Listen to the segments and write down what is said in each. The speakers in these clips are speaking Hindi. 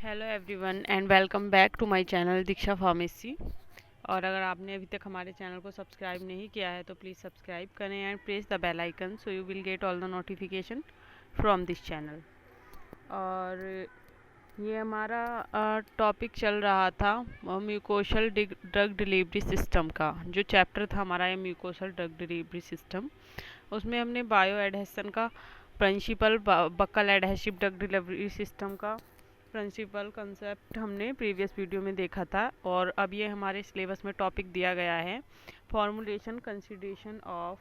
Hello everyone and welcome back to my channel Diksha pharmacy. और अगर आपने अभी तक हमारे चैनल को सब्सक्राइब नहीं किया है तो प्लीज़ सब्सक्राइब करें and press the bell icon so you will get all the notification from this channel. और ये हमारा टॉपिक चल रहा था म्यूकोशल ड्रग डिलीवरी सिस्टम का। जो चैप्टर था हमारा ये म्यूकोशल ड्रग डिलीवरी सिस्टम, उसमें हमने बायो एडहेशन का principle, buccal adhesive drug delivery system का प्रिंसिपल कंसेप्ट हमने प्रीवियस वीडियो में देखा था। और अब ये हमारे सिलेबस में टॉपिक दिया गया है formulation consideration of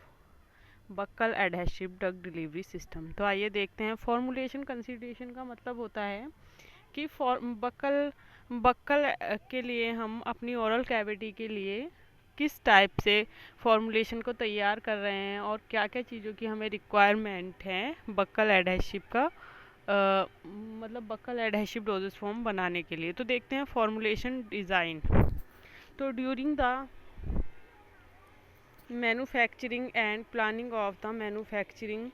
buckle adhesive drug delivery system. तो आइए देखते हैं। फॉर्मुलेशन कंसिडरेशन का मतलब होता है कि बक्कल बक्कल के लिए हम अपनी ओरल कैविटी के लिए किस टाइप से फॉर्मुलेशन को तैयार कर रहे हैं और क्या क्या चीज़ों की हमें रिक्वायरमेंट है बक्कल एडहेसिव का मतलब बक्कल एडहेसिव डोजेज फॉर्म बनाने के लिए। तो देखते हैं फॉर्मुलेशन डिज़ाइन। तो during the manufacturing and planning of the manufacturing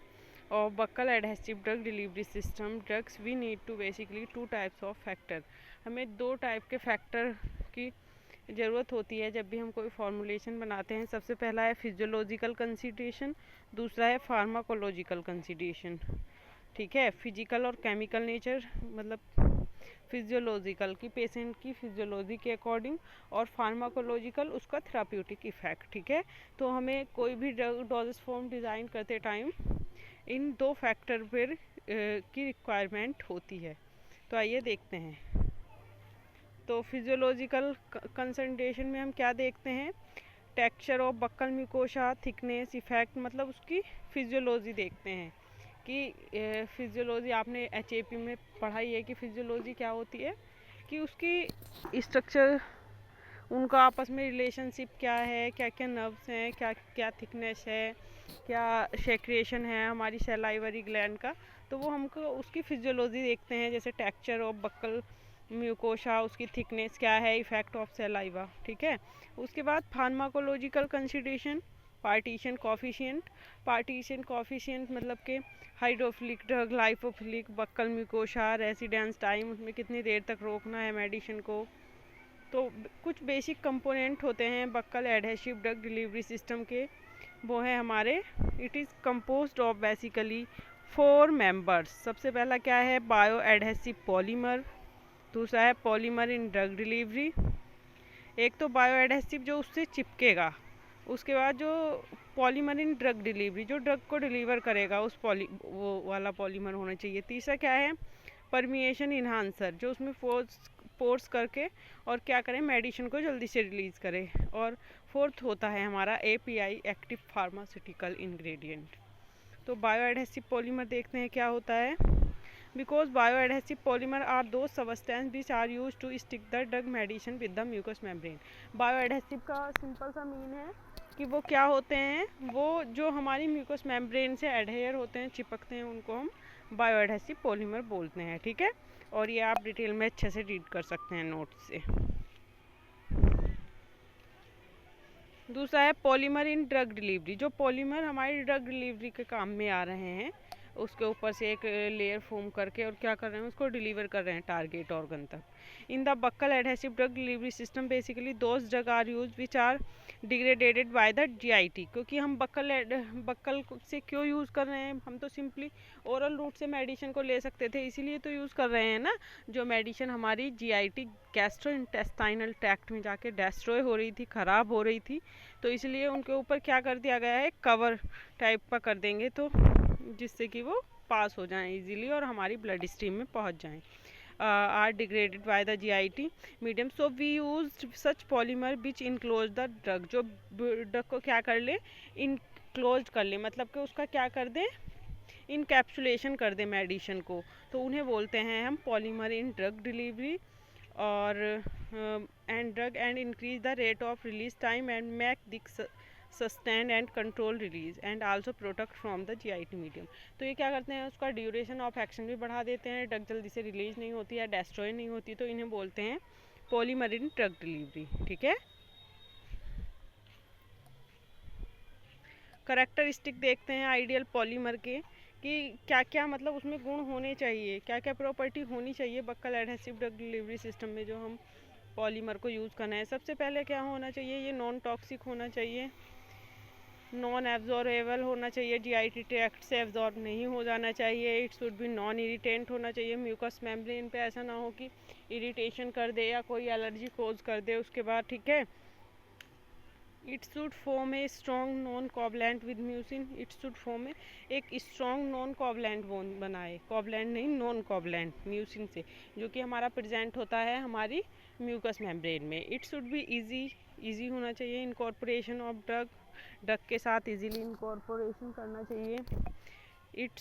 of buccal adhesive drug delivery system drugs we need to basically two types of factor। हमें दो टाइप के फैक्टर की ज़रूरत होती है जब भी हम कोई फॉर्मुलेशन बनाते हैं। सबसे पहला है फिजियोलॉजिकल कंसिडरेशन, दूसरा है फार्माकोलॉजिकल कंसिडरेशन। ठीक है, फिजिकल और केमिकल नेचर मतलब फिजियोलॉजिकल की पेशेंट की फिजियोलॉजी के अकॉर्डिंग, और फार्माकोलॉजिकल उसका थेराप्यूटिक इफेक्ट। ठीक है, तो हमें कोई भी ड्रग डोजेज फॉर्म डिज़ाइन करते टाइम इन दो फैक्टर पर की रिक्वायरमेंट होती है। तो आइए देखते हैं। तो फिजियोलॉजिकल कंसंट्रेशन में हम क्या देखते हैं? Texture of buccal mucosa, thickness, effect, मतलब उसकी फिजियोलॉजी देखते हैं कि फिजियोलॉजी आपने HAP में पढ़ाई है कि फिजियोलॉजी क्या होती है, कि उसकी स्ट्रक्चर, उनका आपस में रिलेशनशिप क्या है, क्या क्या नर्व्स हैं, क्या क्या थिकनेस है, क्या सेक्रेशन है हमारी सलाइवरी ग्लैंड का। तो वो हमको उसकी फिजियोलॉजी देखते हैं, जैसे टेक्सचर ऑफ बक्कल म्यूकोसा, उसकी थिकनेस क्या है, इफेक्ट ऑफ सलाइवा। ठीक है, उसके बाद pharmacological consideration, partition coefficient. Partition coefficient मतलब कि hydrophilic drug, lipophilic, buccal mucosa, residence time, उसमें कितनी देर तक रोकना है मेडिसिन को। तो कुछ बेसिक कंपोनेंट होते हैं buccal adhesive drug delivery system के, वो है हमारे it is composed of basically 4 members. सबसे पहला क्या है? बायो एडहेसिव पॉलीमर, दूसरा है पॉलीमर इन ड्रग डिलीवरी। एक तो बायो एडहेसिव जो उससे चिपकेगा, उसके बाद जो पॉलीमर इन ड्रग डिलीवरी जो ड्रग को डिलीवर करेगा उस वो वाला पॉलीमर होना चाहिए। तीसरा क्या है? परमिएशन इन्हांसर, जो उसमें फोर्स करके और क्या करें, मेडिसिन को जल्दी से रिलीज़ करे। और फोर्थ होता है हमारा API, एक्टिव फार्मास्यूटिकल इंग्रेडिएंट। तो बायो एडहेसिव पॉलीमर देखते हैं क्या होता है। Because bio adhesive polymer are the substance which are use to stick the drug medicine with the mucus membrane. Bio adhesive का सिंपल सा मीन है कि वो क्या होते हैं, वो जो हमारी म्यूकस मेम्ब्रेन से एडहेयर होते हैं, चिपकते हैं, उनको हम बायो एडहेसिव पॉलीमर बोलते हैं। ठीक है, और ये आप डिटेल में अच्छे से रीड कर सकते हैं नोट से। दूसरा है पॉलीमर इन ड्रग डिलीवरी, जो पॉलीमर हमारी ड्रग डिलीवरी के काम में आ रहे हैं, उसके ऊपर से एक लेयर फॉर्म करके और क्या कर रहे हैं, उसको डिलीवर कर रहे हैं टारगेट ऑर्गन तक। In the buccal adhesive drug delivery system basically those drug are use which are degraded by the GIT। क्योंकि हम बक्कल से क्यों यूज़ कर रहे हैं? हम तो सिंपली ओरल रूट से मेडिसिन को ले सकते थे, इसीलिए तो यूज़ कर रहे हैं ना। जो मेडिसिन हमारी GIT गैस्ट्रो इंटेस्टाइनल ट्रैक्ट में जाके डेस्ट्रॉय हो रही थी, ख़राब हो रही थी, तो इसलिए उनके ऊपर क्या कर दिया गया है, कवर टाइप का कर देंगे, तो जिससे कि वो पास हो जाएं इजीली और हमारी ब्लड स्ट्रीम में पहुंच जाएं। Are degraded by the GIT medium, so we use such polymer which enclose the drug, जो ड्रग को क्या कर ले, इनक्लोज कर ले, मतलब कि उसका क्या कर दें, इनकैप्सुलेशन कर दें मेडिसिन को, तो उन्हें बोलते हैं हम पॉलीमर इन ड्रग डिलीवरी। और and drug and increase the rate of release time and make the sustain and control release and also protect from the GIT medium. तो ये क्या करते हैं, उसका ड्यूरेशन ऑफ एक्शन भी बढ़ा देते हैं, ड्रग जल्दी से रिलीज नहीं होती है, डेस्ट्रॉय नहीं होती, तो इन्हें बोलते हैं पॉलीमर इन ड्रग डिलीवरी। ठीक है, करेक्टरिस्टिक देखते हैं आइडियल पॉलीमर के, कि क्या क्या मतलब उसमें गुण होने चाहिए, क्या क्या प्रॉपर्टी होनी चाहिए buccal adhesive drug delivery system में जो हम पॉलीमर को यूज़ करना है। सबसे पहले क्या होना चाहिए, ये नॉन टॉक्सिक होना चाहिए, नॉन एब्जॉर्बेबल होना चाहिए, जीआईटी ट्रैक्ट से एब्जॉर्ब नहीं हो जाना चाहिए। It should be non irritant होना चाहिए, म्यूकस मेम्ब्रेन पे ऐसा ना हो कि इरिटेशन कर दे या कोई एलर्जी कोज कर दे उसके बाद, ठीक है। It should form a strong non covalent with mucin, it should form एक स्ट्रॉन्ग नॉन कोवलेंट बोन बनाए, कोवलेंट नहीं नॉन कोवलेंट म्यूसिन से, जो कि हमारा प्रेजेंट होता है हमारी म्यूकस मेम्ब्रेन में। इट शुड बी इजी होना चाहिए, इनकॉर्पोरेशन ऑफ ड्रग के साथ इजीली इनकॉर्पोरेशन करना चाहिए। It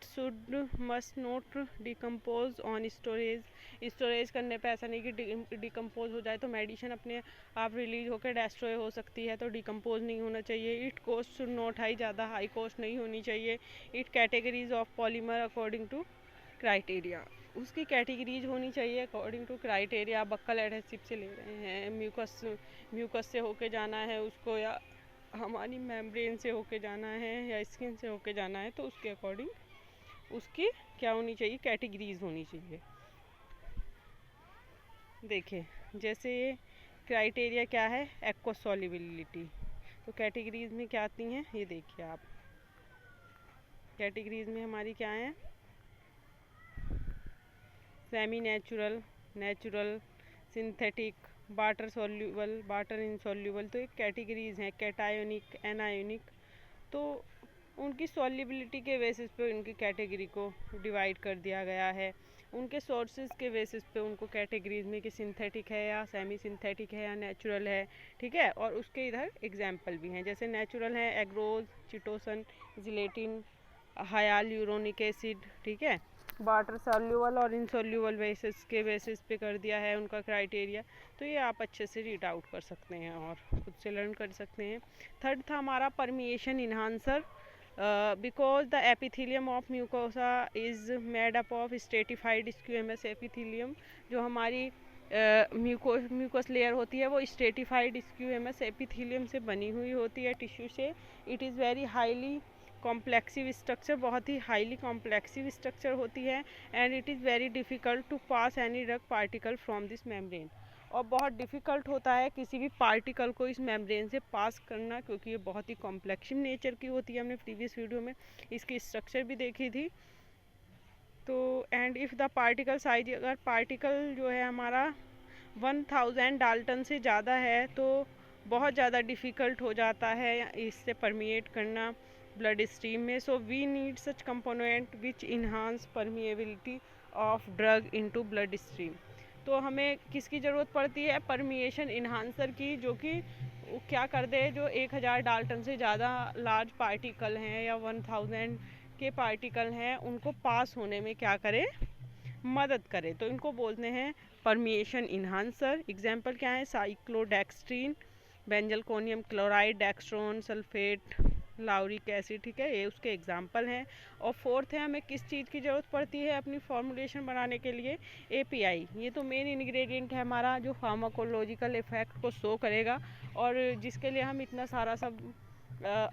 should must not decompose on storage करने पे ऐसा नहीं कि डिकम्पोज हो जाए तो मेडिसिन अपने आप रिलीज होकर डेस्ट्रॉय हो सकती है, तो डिकम्पोज नहीं होना चाहिए। It cost should not high, ज़्यादा हाई कॉस्ट नहीं होनी चाहिए। It categories of polymer according to criteria, उसकी कैटेगरीज होनी चाहिए according to criteria. Buccal adhesive से ले रहे हैं, म्यूकस से होके जाना है उसको, या हमारी मेम्ब्रेन से होके जाना है, या स्किन से होके जाना है, तो उसके अकॉर्डिंग उसकी क्या होनी चाहिए, कैटेगरीज होनी चाहिए। देखिए जैसे ये क्राइटेरिया क्या है, एक्वा सॉल्युबिलिटी, तो कैटेगरीज में क्या आती हैं ये देखिए आप। कैटेगरीज में हमारी क्या है, semi natural, natural, synthetic, water soluble, water insoluble, तो एक कैटेगरीज हैं। कैटायोनिक, एनायोनिक, तो उनकी सॉल्युबिलिटी के बेसिस पे उनकी कैटेगरी को डिवाइड कर दिया गया है। उनके सोर्सेज के बेसिस पे उनको कैटेगरीज में कि सिंथेटिक है या सेमी सिंथेटिक है या नेचुरल है, ठीक है। और उसके इधर एग्जाम्पल भी हैं, जैसे नेचुरल है एग्रोज, चिटोसन, जिलेटिन, हायालुरोनिक एसिड, ठीक है। वाटर सॉल्यूबल और इनसॉल्यूबल बेसिस पे कर दिया है उनका क्राइटेरिया, तो ये आप अच्छे से रीड आउट कर सकते हैं और खुद से लर्न कर सकते हैं। थर्ड था हमारा permeation enhancer, because the epithelium of mucosa is made up of stratified squamous epithelium, जो हमारी म्यूकोस लेयर होती है वो स्ट्रेटिफाइड स्क्यूएमस एपिथेलियम से बनी हुई होती है, टिश्यू से। It is very highly complexive structure, बहुत ही हाईली कॉम्प्लेक्सिव स्ट्रक्चर होती है। And it is very difficult to pass any drug particle from this membrane, और बहुत डिफ़िकल्ट होता है किसी भी पार्टिकल को इस मेम्ब्रेन से पास करना, क्योंकि ये बहुत ही कॉम्प्लेक्सिव नेचर की होती है। हमने प्रीवियस वीडियो में इसकी स्ट्रक्चर भी देखी थी। तो and if the particle size, अगर पार्टिकल जो है हमारा 1000 डाल्टन से ज़्यादा है तो बहुत ज़्यादा डिफ़िकल्ट हो जाता है इससे परमिएट करना ब्लड स्ट्रीम में। So we need such component which enhance permeability of drug into blood stream. तो हमें किसकी ज़रूरत पड़ती है, परमिएशन इन्हांसर की, जो कि क्या कर दे, जो 1000 डाल्टन से ज़्यादा लार्ज पार्टिकल हैं या 1000 के पार्टिकल हैं उनको पास होने में क्या करे, मदद करे, तो इनको बोलते हैं परमिएशन इन्हांसर। एग्जाम्पल क्या है, साइक्लोडेक्स्ट्रीन, बेंजलकोनियम क्लोराइड, डेक्स्ट्रोन सल्फेट, लाउरिक एसिड, ठीक है, ये उसके एग्जाम्पल हैं। और फोर्थ है, हमें किस चीज़ की ज़रूरत पड़ती है अपनी फॉर्मुलेशन बनाने के लिए, एपीआई। ये तो मेन इंग्रेडिएंट है हमारा, जो फार्माकोलॉजिकल इफेक्ट को शो करेगा और जिसके लिए हम इतना सारा सब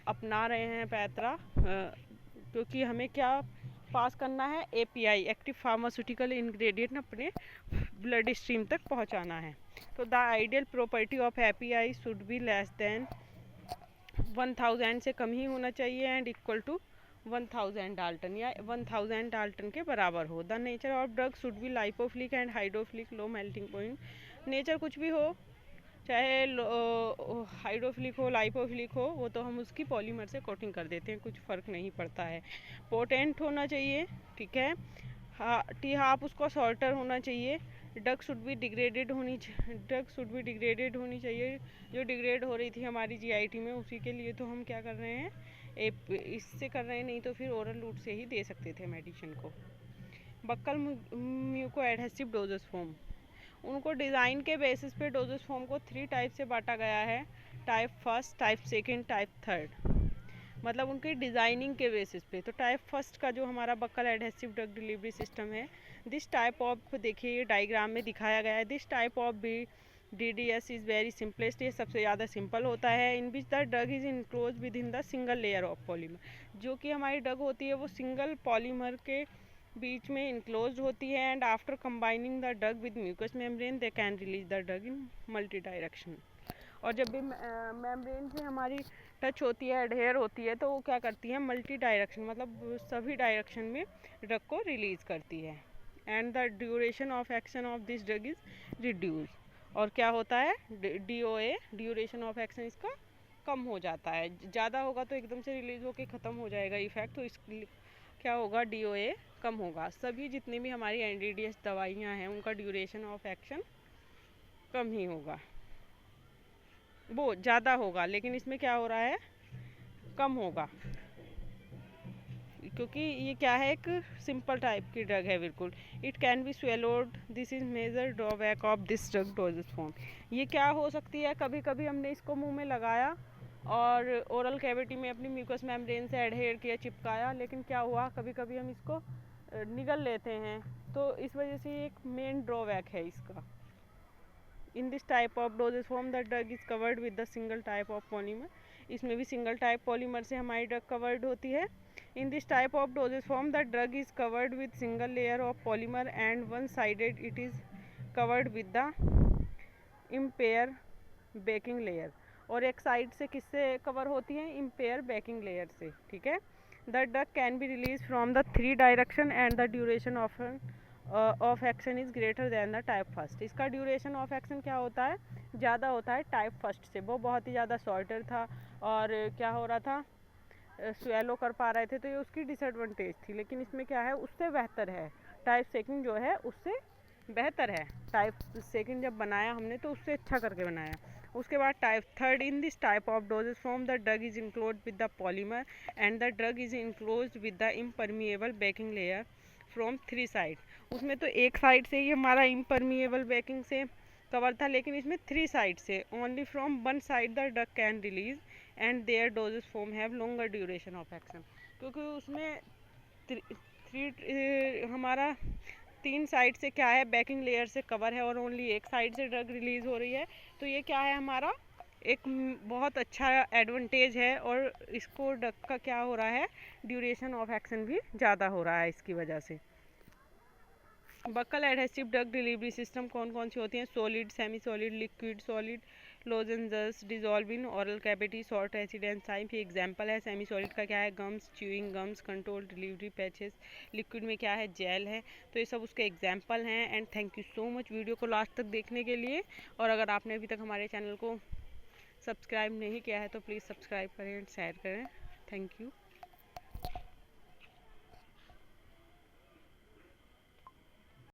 अपना रहे हैं पैतरा, क्योंकि हमें क्या पास करना है, एपीआई, एक्टिव फार्मास्यूटिकल इंग्रेडिएंट, अपने ब्लड स्ट्रीम तक पहुंचाना है। तो the ideal property of API should be less than 1000 से कम ही होना चाहिए एंड इक्वल टू 1000 डाल्टन, या 1000 डाल्टन के बराबर हो। The nature of drug should be lipophilic and hydrophilic, low melting point. Nature कुछ भी हो, चाहे हाइड्रोफिलिक हो, लाइपोफिलिक हो, वो तो हम उसकी पॉलीमर से कोटिंग कर देते हैं, कुछ फ़र्क नहीं पड़ता है। पोटेंट होना चाहिए, ठीक है, टी हाफ उसको शॉर्टर होना चाहिए। ड्रग शुड बी डिग्रेडेड होनी चाहिए, जो डिग्रेड हो रही थी हमारी जीआईटी में, उसी के लिए तो हम क्या कर रहे हैं, इससे कर रहे हैं, नहीं तो फिर ओरल रूट से ही दे सकते थे मेडिसिन को। Buccal muco adhesive doses form, उनको डिज़ाइन के बेसिस पे डोजेस फॉर्म को 3 टाइप से बांटा गया है, type first, type second, type third, मतलब उनकी डिज़ाइनिंग के बेसिस पे। तो टाइप फर्स्ट का जो हमारा buccal adhesive drug delivery system है, दिस टाइप ऑफ, देखिए ये डायग्राम में दिखाया गया है, this type of DDS is very simplest, ये सबसे ज़्यादा सिंपल होता है। In which the drug is enclose within the single layer of polymer, जो कि हमारी ड्रग होती है वो सिंगल पॉलीमर के बीच में इनक्लोज होती है। And after combining the drug with mucus membrane they can release the drug in multi direction. और जब भी मेम्ब्रेन से हमारी टच होती है, एडहेयर होती है, तो वो क्या करती है, मल्टी डायरेक्शन मतलब सभी डायरेक्शन में ड्रग को रिलीज करती है। And the duration of action of this drug is reduce, और क्या होता है, DOA ड्यूरेशन ऑफ एक्शन इसका कम हो जाता है। ज़्यादा होगा तो एकदम से रिलीज होकर ख़त्म हो जाएगा इफेक्ट, तो इस क्या होगा, DOA कम होगा। सभी जितनी भी हमारी NDDS दवाइयाँ हैं उनका ड्यूरेशन ऑफ एक्शन कम ही होगा, वो ज़्यादा होगा, लेकिन इसमें क्या हो रहा है, कम होगा, क्योंकि ये क्या है, एक सिंपल टाइप की ड्रग है बिल्कुल। It can be swallowed, this is major drawback of this drug dosage form. ये क्या हो सकती है, कभी कभी हमने इसको मुंह में लगाया और ओरल कैविटी में अपनी म्यूकस मेम्ब्रेन से एडहेयर किया, चिपकाया, लेकिन क्या हुआ, कभी कभी हम इसको निगल लेते हैं, तो इस वजह से एक मेन ड्रॉबैक है इसका। In this type of doses form the drug is covered with the single type of polymer, इसमें भी सिंगल टाइप पॉलीमर से हमारी ड्रग कवर्ड होती है। In this type of dosage form, the drug is covered with single layer of polymer and one-sided it is covered with the impair baking layer, और एक साइड से किससे कवर होती है, इम्पेयर बेकिंग लेयर से, ठीक है। The drug can be release from the 3 direction and the duration of action is greater than the type first. इसका ड्यूरेशन ऑफ एक्शन क्या होता है, ज़्यादा होता है टाइप फर्स्ट से, वो बहुत ही ज़्यादा शॉर्टर था और क्या हो रहा था, स्वेलो कर पा रहे थे, तो ये उसकी डिसएडवांटेज थी। लेकिन इसमें क्या है, उससे बेहतर है, टाइप सेकंड जो है उससे बेहतर है। टाइप सेकंड जब बनाया हमने तो उससे अच्छा करके बनाया। उसके बाद type third, in this type of doses form the drug is enclose with the polymer and the drug is enclose with the impermeable baking layer from 3 side. उसमें तो एक साइड से ही हमारा इम्परमिएबल बेकिंग से कवर था, लेकिन इसमें 3 साइड से, only from 1 side the drug can release and their dosage form have longer duration of action, क्योंकि उसमें हमारा 3 साइड से क्या है, बेकिंग लेयर से कवर है और ओनली एक साइड से ड्रग रिलीज हो रही है, तो ये क्या है, हमारा एक बहुत अच्छा एडवांटेज है। और इसको ड्रग का क्या हो रहा है, ड्यूरेशन ऑफ एक्शन भी ज़्यादा हो रहा है इसकी वजह से। Buccal adhesive drug delivery system कौन कौन सी होती हैं, solid, semi solid, liquid, solid, lozenges, dissolve in oral cavity, short acid enzyme. ये एग्जांपल है। सेमी सॉलिड का क्या है, gums, chewing gums, control delivery patches. Liquid में क्या है, जेल है। तो ये सब उसके एग्जांपल हैं। And thank you so much video को लास्ट तक देखने के लिए। और अगर आपने अभी तक हमारे चैनल को सब्सक्राइब नहीं किया है तो प्लीज़ सब्सक्राइब करें एंड शेयर करें। Thank you.